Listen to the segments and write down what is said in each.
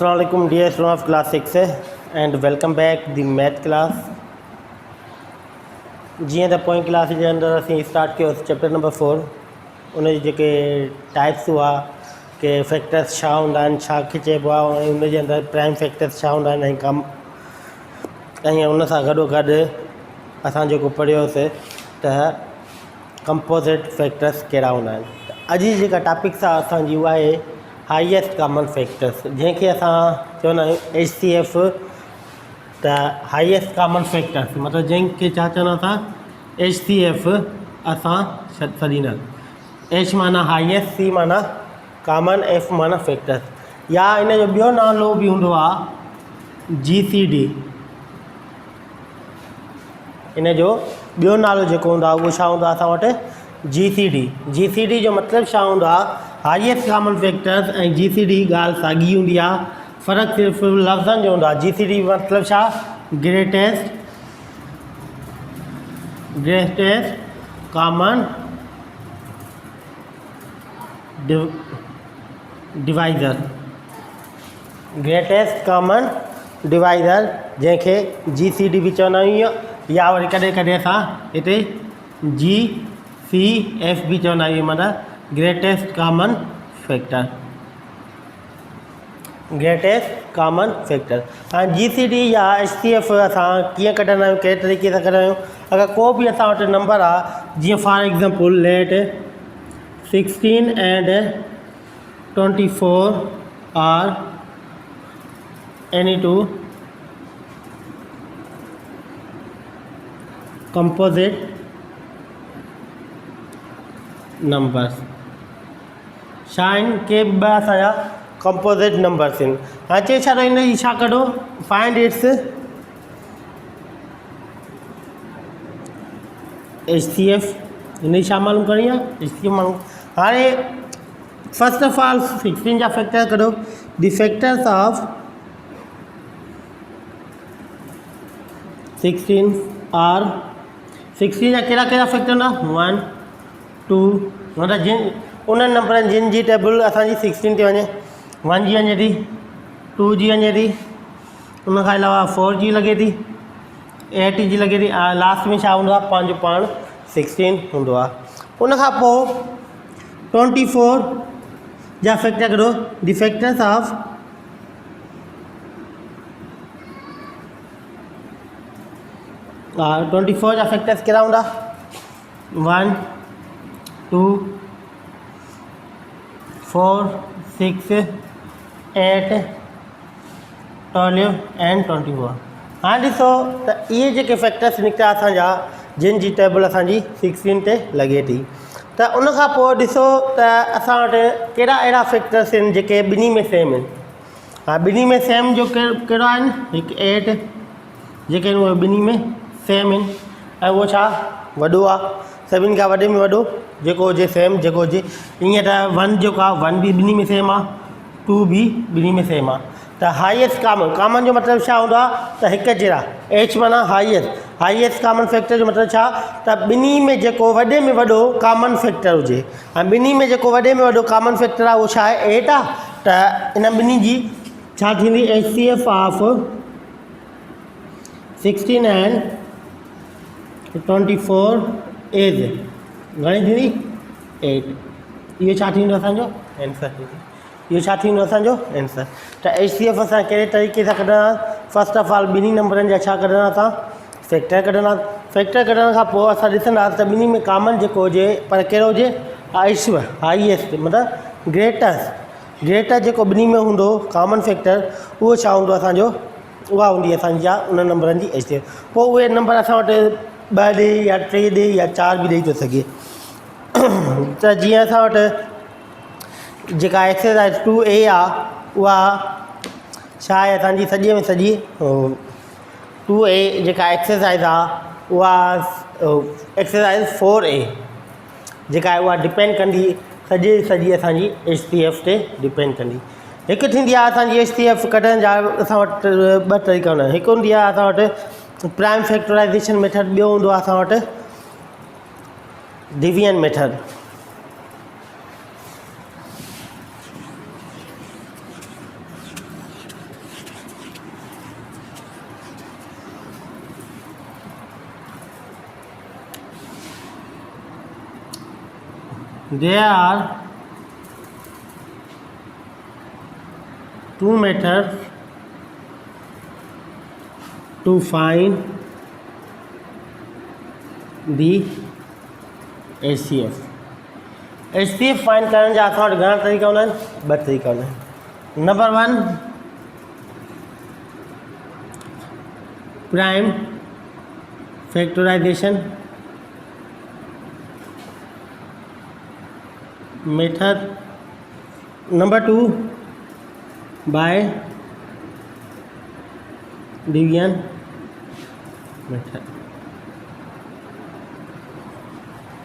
Assalamualaikum dear students of class 6 and welcome back the math class. जीअं त पोइ class जे अंदरि असीं स्टार्ट कयो चैप्टर नंबर 4 उन जी जेके टाइप्स हुआ के फैक्टर्स छा हूंदा आहिनि, छा खे चइबो आहे, ऐं उन जे अंदरि प्राइम फैक्टर्स छा हूंदा आहिनि, ऐं उन सां गॾोगॾु असां जेको पढ़ियोसीं त कंपोज़िट फैक्टर्स कहिड़ा हूंदा आहिनि। अॼु जी जेका टॉपिक्स आहे असांजी उहा आहे हाईएस्ट कॉमन फैक्टर्स, जंहिंखे असां चवंदा आहियूं HCF। त हाईएस्ट कॉमन फैक्टर्स मतिलबु जंहिंखे छा चवंदा असां HCF असां छॾींदा। H माना हाईएस्ट, C माना कॉमन, F माना फैक्टर्स, या इन जो ॿियो नालो बि हूंदो आहे GCD। इन जो ॿियो नालो जेको हूंदो आहे उहो छा हूंदो आहे असां वटि GCD। GCD जो मतिलबु छा हूंदो आहे, हाईएस्ट कॉमन फैक्टर्स ऐं GCD ॻाल्हि साॻी हूंदी आहे, फ़र्क़ु सिर्फ़ु लफ़्ज़नि जो हूंदो आहे। GCD मतिलबु छा, greatest common divisor, greatest common divisor जंहिंखे GCD बि चवंदा आहियूं, या वरी कॾहिं कॾहिं असां हिते GCF बि चवंदा आहियूं, मतिलबु greatest common factor, greatest common factor. हाणे GCD या HCF असां कीअं कढंदा आहियूं, कहिड़े तरीक़े सां कढंदा आहियूं। अगरि को बि असां वटि नंबर आहे, जीअं for example late 16 and 24 are any two composite numbers, छा आहिनि के ॿ असांजा कंपोज़िट नंबर्स आहिनि। हाणे चए छा हिन जी छा कढो, फाइंड इट्स HCF। हिन जी छा मालूम करणी आहे, HCF मालूम। हाणे फर्स्ट ऑफ ऑल 16 जा फैक्टर कढो। द फैक्टर्स ऑफ 16 आर, 16 जा कहिड़ा कहिड़ा फैक्टर हूंदा, 1 2, मतिलबु जिन उन्हनि नंबरनि जिन जी टेबल असांजी 16 ते वञे, 1 जी वञे थी, 2 जी वञे थी, उन खां अलावा 4 जी लॻे थी, 8 जी लॻे थी, लास्ट में छा हूंदो आहे, पंहिंजो पाण 16 हूंदो आहे। उन खां पोइ 24 जा फैक्टर कढो। द फैक्टर्स ऑफ 24 जा फैक्टर्स कहिड़ा हूंदा, 1 2 4 6 8 12 and 24। हाणे ॾिसो त इहे जेके फैक्टर्स निकिता असांजा, जिन जी टेबल असांजी 16 ते लॻे थी, त उन खां पोइ ॾिसो त असां वटि कहिड़ा अहिड़ा फैक्टर्स आहिनि जेके ॿिन्ही में सेम आहिनि। हा, ॿिन्ही में सेम जो कहिड़ा आहिनि, हिकु 8 जेके आहिनि उहे ॿिन्ही में सेम आहिनि, ऐं उहो छा वॾो आहे, सभिनि खां वॾे में वॾो जेको हुजे सेम जेको हुजे। ईअं त 1 जेको आहे 1 बि ॿिन्ही में सेम आहे, 2 बि ॿिन्ही में सेम आहे। त हाईएस्ट कॉमन, कॉमन जो मतिलबु छा हूंदो आहे त हिकु जहिड़ा, H माना हाईएस्ट, हाईएस्ट कॉमन फैक्टर जो मतिलबु छा त ॿिन्ही में जेको वॾे में वॾो कॉमन फैक्टर हुजे, ऐं ॿिन्ही में जेको वॾे में वॾो कॉमन फैक्टर आहे उहो छा आहे, 8 आहे। त इन ॿिन्ही जी छा थींदी, HCF ऑफ 16 and 24 इज़ घणी थींदी, 8। इहो छा थींदो असांजो आंसर थींदी, इहो छा थींदो असांजो आंसर। त HCF असां कहिड़े तरीक़े सां कढंदा, फस्ट ऑफ ऑल ॿिन्ही नंबरनि जा छा कढंदा, असां फैक्टर कढंदा। फैक्टर कढण खां पोइ असां ॾिसंदासीं त ॿिन्ही में कॉमन जेको हुजे, पर कहिड़ो हुजे, हाईएस्ट मतिलबु ग्रेटेस्ट जेको ॿिन्ही में हूंदो कॉमन फैक्टर, उहो छा हूंदो असांजो, उहा हूंदी असांजी छा, उन नंबरनि जी HCF। पोइ उहे नंबर असां वटि 2 ॾे या 3 ॾे या 4 बि ॾेई थो सघे। त जीअं असां वटि जेका एक्सरसाइज 2A आहे, उहा छा आहे असांजी सॼे में सॼी 2A जेका एक्सरसाइज आहे उहा एक्सरसाइज 4A जेका आहे उहा डिपेंड कंदी सॼी असांजी HCF ते डिपेंड कंदी। हिकु थींदी आहे असांजी HCF कढण जा असां वटि 2 तरीक़ा हूंदा आहिनि। हिकु हूंदी आहे असां वटि प्राइम फैक्टराइज़ेशन मेथड, ॿियो हूंदो आहे असां वटि division method. there are two methods to find the HCF. HCF find करण जा असां वटि घणा तरीक़ा हूंदा आहिनि? ॿ तरीक़ा हूंदा आहिनि. Number 1 prime factorisation method. Number 2 by division method.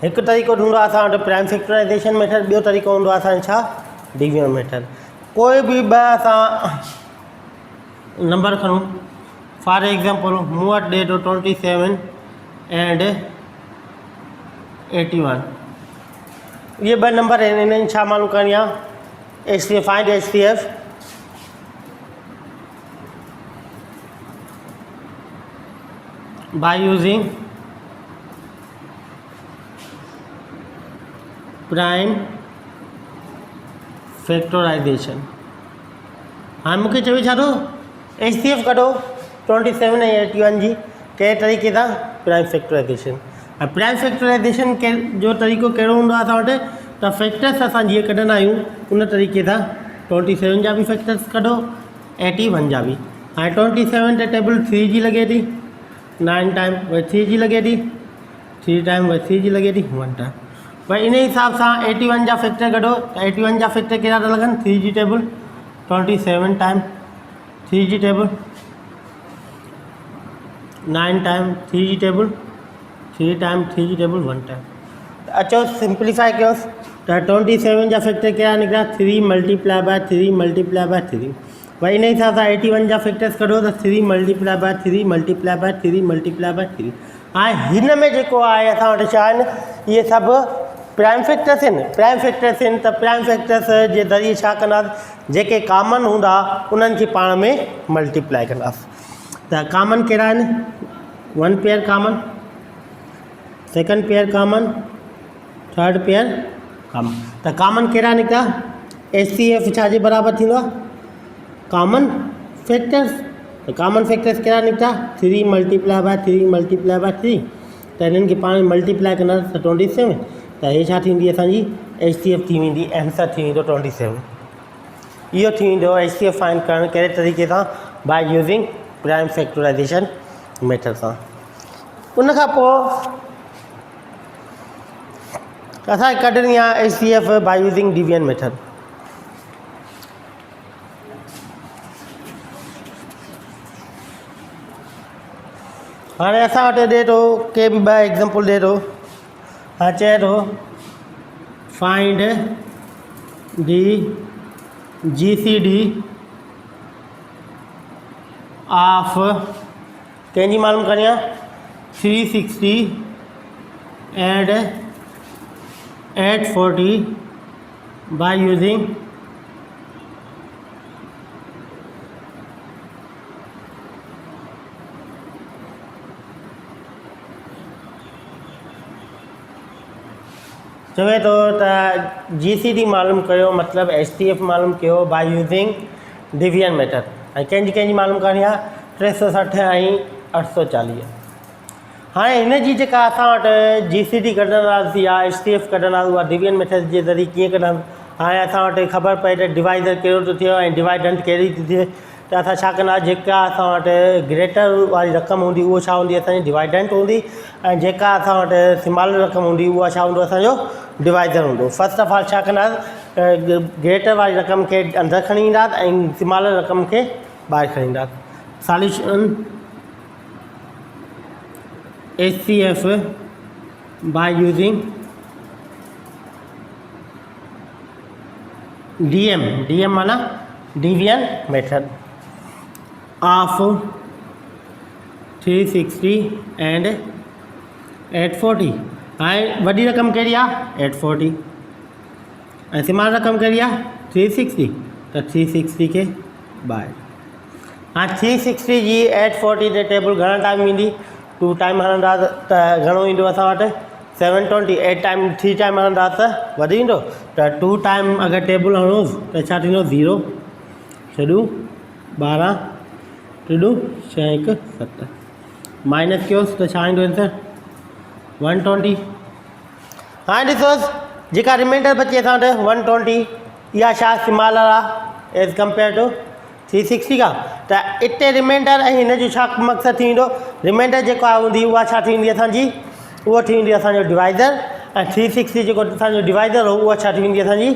एक तरीक़ो हूंदो आहे असां वटि प्राइम फैक्टराइजेशन मेथड, ॿियो तरीक़ो हूंदो आहे असांजो छा? Division method. कोई बि ॿ असां नंबर खणूं. फॉर एग्जांपल मूं वटि ॾे थो 27 एंड 81. ये ॿ नंबर आहिनि. इन्हनि छा मालूम करणी आहे? HCF. Find HCF by using prime factorisation. हाँ मूंखे चवे छा थो? HCF कढो 27 ऐं 81 जी. कहिड़े तरीक़े सां? Prime factorisation. ऐं प्राइम फैक्टराइजेशन के जो तरीक़ो कहिड़ो हूंदो आहे असां वटि? त फैक्टर्स असां जीअं कढंदा आहियूं उन तरीक़े सां 27 जा बि फैक्टर्स कढो, 81 जा बि. हाणे 27 ते टेबल 3 जी लॻे थी, 9 टाइम वरी 3 जी लॻे थी, 3 टाइम वरी 3 जी लॻे थी, 1 टाइम. भाई इन हिसाब सां 81 जा फैक्टर कढो. त 81 जा फैक्टर कहिड़ा था लॻनि? 3 जी टेबल 27 टाइम 3 जी टेबल, 9 टाइम 3 जी टेबल, 3 टाइम 3 जी टेबल, 1 टाइम. अचो सिंप्लीफाई कयोसि. त 27 जा फैक्टर कहिड़ा Nikita? 3 multiply by 3 multiply by 3. भाई इन हिसाब सां 81 जा फैक्टर्स कढो त 3 multiply by 3 multiply by 3 multiply by 3. हाणे हिन में जेको आहे असां वटि छा आहिनि? इहे सभु प्राइम फैक्टर्स आहिनि. प्राइम फैक्टर्स आहिनि त प्राइम फैक्टर्स जे ज़रिए छा कंदासीं? जेके कॉमन हूंदा उन्हनि खे पाण में मल्टीप्लाई कंदासीं. त कॉमन कहिड़ा आहिनि? 1 pair common, 2nd pair common, 3rd pair common. त कॉमन कहिड़ा निकिता? HCF छा जे बराबरि थींदो आहे? Common factors. त कॉमन फैक्टर्स कहिड़ा Nikita? 3 multiply by 3 multiply by 3. त हिननि खे पाण में मल्टीप्लाई कंदासीं त 27. त हे छा थींदी असांजी? HCF थी वेंदी. आंसर थी वेंदो 27. इहो थी वेंदो HCF फाइंड करणु कहिड़े तरीक़े सां? By using prime factorisation method सां. उनखां पोइ असांखे कढणी आहे HCF by using division method. हाणे असां वटि ॾे थो के बि ॿ एग्ज़ाम्पल ॾे थो. हाँ चए थो फाइंड दी GCD ऑफ कंहिंजी मालूम करणी आहे? 360 एंड 840 बाय यूज़िंग चवे थो त GCD मालूम कयो, मतिलबु HCF मालूम कयो बाय यूज़िंग डिवीजन मेथड. ऐं कंहिंजी मालूम करणी आहे? 360 ऐं 840. हाणे हिन जी जेका असां वटि GCD कढंदासीं या HCF कढंदासीं उहा डिवीजन मेथड जे ज़रिए कीअं कढंदासीं? हाणे असां वटि ख़बर पए त डिवाइज़र कहिड़ो थो थिए ऐं डिवाइडेंट कहिड़ी थी थिए. त असां छा कंदा? जेका असां वटि ग्रेटर वारी रक़म हूंदी उहो छा हूंदी? असांजी डिवाइडेंट हूंदी. ऐं जेका असां वटि स्मॉलर रक़म हूंदी उहा छा हूंदो? असांजो डिवाइज़र हूंदो. फस्ट ऑफ ऑल छा कंदासीं? ग्रेटर वारी रक़म खे अंदरि खणी ईंदासीं ऐं स्मॉलर रक़म खे ॿाहिरि खणी ईंदासीं. Solution HCF by using DM माना डिवीजन मेथड ऑफ 360 एंड 840. हाणे वॾी रक़म कहिड़ी आहे? 840. ऐं स्मॉल रक़म कहिड़ी आहे? 360. त 360 खे ॿाहिरि. हाणे 360 जी 840 ते टेबल घणा टाइम ईंदी? 2 टाइम हणंदा त घणो ईंदो असां वटि? 720 8 टाइम 3 टाइम हणंदा त वधी वेंदो त 2 टाइम अगरि टेबल हणोसि त छा थींदो 0 छॾूं 12 टिॾूं 6 1 7 माइनस कयोसि त छा ईंदो आंसर 120। हाणे ॾिसोसि जेका रिमाइंडर बची असां वटि 120 इहा छा स्मॉलर आहे एज़ कंपेयर टू 360 खां त हिते रिमाइंडर ऐं हिन जो छा मक़सदु थी वेंदो रिमाइंडर जेका हूंदी उहा छा थींदी असांजी उहा थी वेंदी असांजो डिवाइज़र ऐं 360 जेको असांजो डिवाइज़र हो उहा छा थी वेंदी असांजी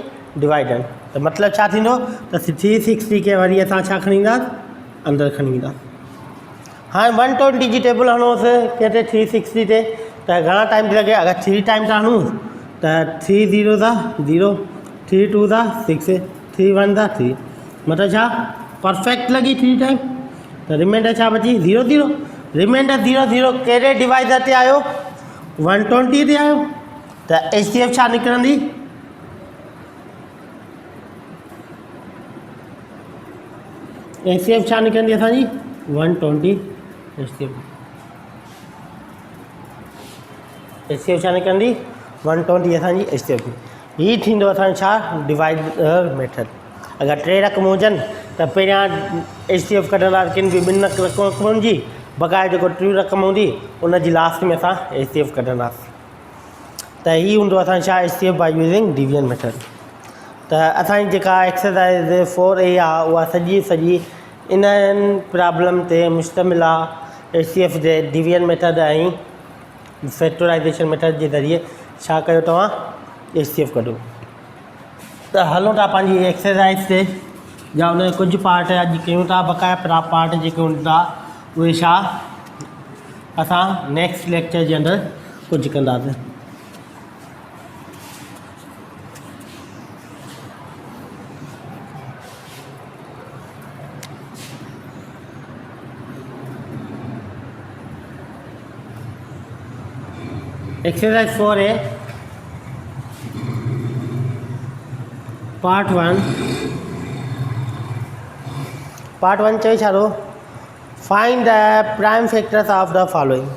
डिवाइडर। त मतिलबु छा थींदो त 360 खे वरी असां छा खणी ईंदासीं अंदरि खणी ईंदासीं। हाणे 120 जी टेबल हणोसि कंहिं 360 ते त घणा टाइम थी लॻे अगरि 3 टाइम था हणूं त 3 0 था 0 3 2 था 6 3 1 था 3 मतिलबु छा परफेक्ट लॻी 3 टाइम त रिमाइंडर छा बची 0 0 रिमाइंडर 0 0 कहिड़े डिवाइज़र ते आयो 120 ते आयो त HCF छा निकिरंदी HCF छा निकिरंदी असांजी 120 HCF छा निकिरंदी 120 असांजी HCF हीअ थींदो असांजो छा डिवाइडर मेथड। अगरि 3 रक़म हुजनि त पहिरियां HCF कढंदा किन बि 2 रक़मनि जी बक़ाया जेको 3 रक़म हूंदी उनजी लास्ट में असां HCF कढंदासीं त हीअ हूंदो असांजो छा HCF by using division method. त असांजी जेका एक्सरसाइज़ 4A आहे उहा सॼी इन्हनि प्रॉब्लम ते मुश्तमिल आहे HCF जे डिवीजन मेथड ऐं फैक्टराइज़ेशन मेथड जे ज़रिए छा कयो तव्हां HCF कढो। त हलो था पंहिंजी एक्सरसाइज़ ते या उन जो कुझु पार्ट अॼु कयूं था बक़ाया पार्ट जेके हूंदा उहे छा असां नेक्स्ट लेक्चर जे अंदरि कुझु कंदासीं। एक्सरसाइज 4A पार्ट 1 चई छाड़ो find the prime factors of the following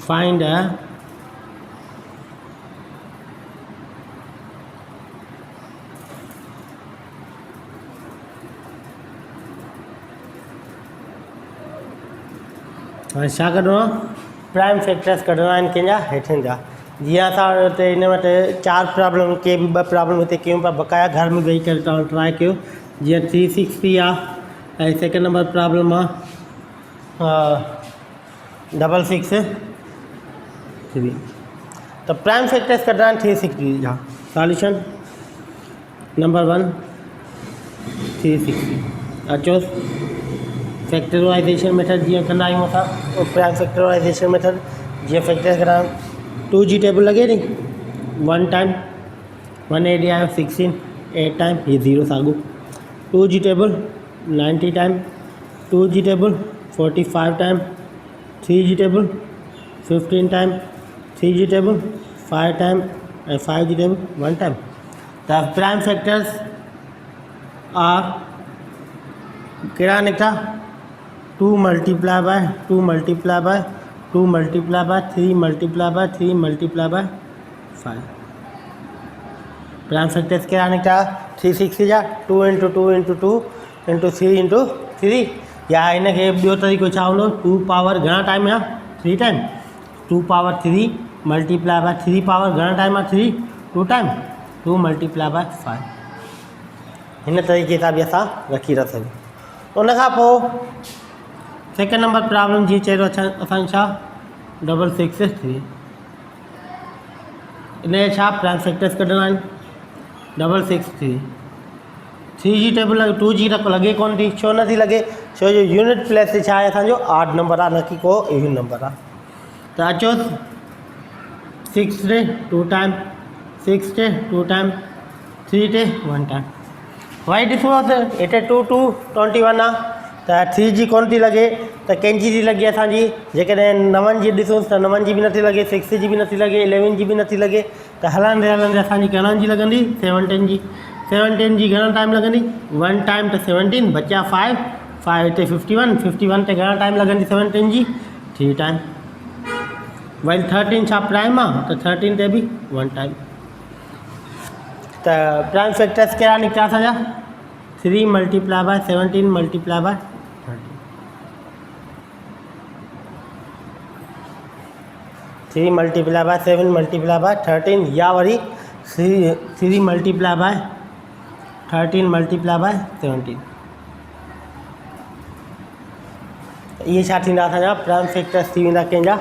find छा कढणो आहे प्राइम फैक्टर्स कढणा आहिनि कंहिंजा हेठिनि जा जीअं असां हिते हिन वटि 4 प्रॉब्लम के बि 2 प्रॉब्लम हिते कयूं पिया बक़ाया घर में वेही करे तव्हां ट्राए कयो जीअं 360 आहे ऐं सेकेंड नंबर प्रॉब्लम आहे 663 त प्राइम फैक्टर्स कढणा आहिनि 360 जा सॉल्यूशन नंबर 1 360 अचो फैक्टराइज़ेशन मेथड जीअं कंदा आहियूं असां प्राइम फैक्टराइज़ेशन मेथड जीअं फैक्टर्स कढणा 2 जी टेबल लॻे नी 1 टाइम 180 आयो 16 8 टाइम ये 0 साॻियो 2 जी टेबल 90 टाइम 2 जी टेबल 45 टाइम 3 जी टेबल 15 टाइम 3 जी टेबल 5 टाइम ऐं 5 जी टेबल 1 टाइम। त प्राइम फैक्टर्स आर कहिड़ा Nikita 2 multiplied by 2 multiplied by 2 multiplied by 3 multiplied by 3 multiplied by 5 prime factors कहिड़ा निकिता 360 जा 2 into 2 into 2 into 3 into 3 या हिनखे ॿियो तरीक़ो छा हूंदो 2 पावर घणा टाइम आहे 3 time 2 power 3 multiply by 3 power घणा टाइम आहे 3 2 टाइम 2 मल्टीप्लाई बाय 5 हिन तरीक़े सां बि असां रखी था सघूं। उनखां पोइ सेकेंड नंबर प्रॉब्लम जी चयो असांखे छा 663 इन छा प्राइम फैक्टर्स कढणा आहिनि 663 3 जी टेबल 2 जी लॻे कोन थी छो नथी लॻे छो जो यूनिट प्लेस ते छा आहे असांजो आड नंबर आहे न की को इवन नंबर आहे। त अचो 6 day 2 time 6 day 2 time 3 day 1 time वाई ॾिसो त हिते 2 2 21 आहे त 3 जी कोन थी लॻे त कंहिंजी थी लॻे असांजी जेकॾहिं 9 जी ॾिसूंसि त 9 जी बि नथी लॻे 6 जी बि नथी लॻे 11 जी बि नथी लॻे त हलंदे हलंदे असांजी घणनि जी लॻंदी 17 जी 17 जी घणो टाइम लॻंदी 1 टाइम त 17 बचा 5 5 हिते 51, 51 ते घणा टाइम लॻंदी 17 जी 3 टाइम। वरी 13 छा प्राइम आहे त 13 ते बि 1 टाइम। त प्राइम फैक्टर्स कहिड़ा निकिता असांजा 3 multiply by 17 multiply by 13, 3 multiply by 7 multiply by 13 या worry 3 multiply by 13 multiply by 17। ये छा थींदा असांजा प्राइम फैक्टर्स थी वेंदा कंहिंजा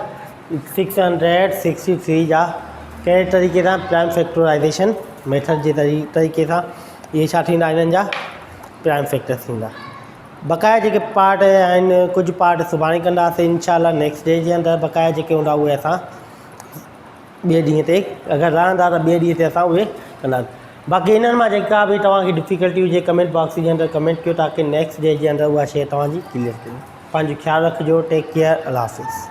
663 जा कहिड़े तरीक़े सां प्राइम फैक्टराइज़ेशन मेथड जे तरीक़े सां इहे छा थींदा हिननि जा प्राइम फैक्टर्स थींदा। बक़ाया जेके पार्ट आहिनि कुझु पार्ट सुभाणे कंदासीं इंशाल्लाह नेक्स्ट डे जे अंदरि बक़ाया जेके हूंदा उहे असां ॿिए ॾींहं ते अगरि रहंदा त ॿिए ॾींहं ते असां उहे कंदासीं। बाक़ी हिननि मां जेका बि तव्हांखे डिफ़िकल्टी हुजे कमेंट बॉक्स जे अंदरि कमेंट कयो ताकी नेक्स्ट डे जे अंदरि उहा शइ तव्हांजी क्लियर थिए। पंहिंजो ख़्यालु रखिजो। Take care. अल्लाह हाफ़िज़।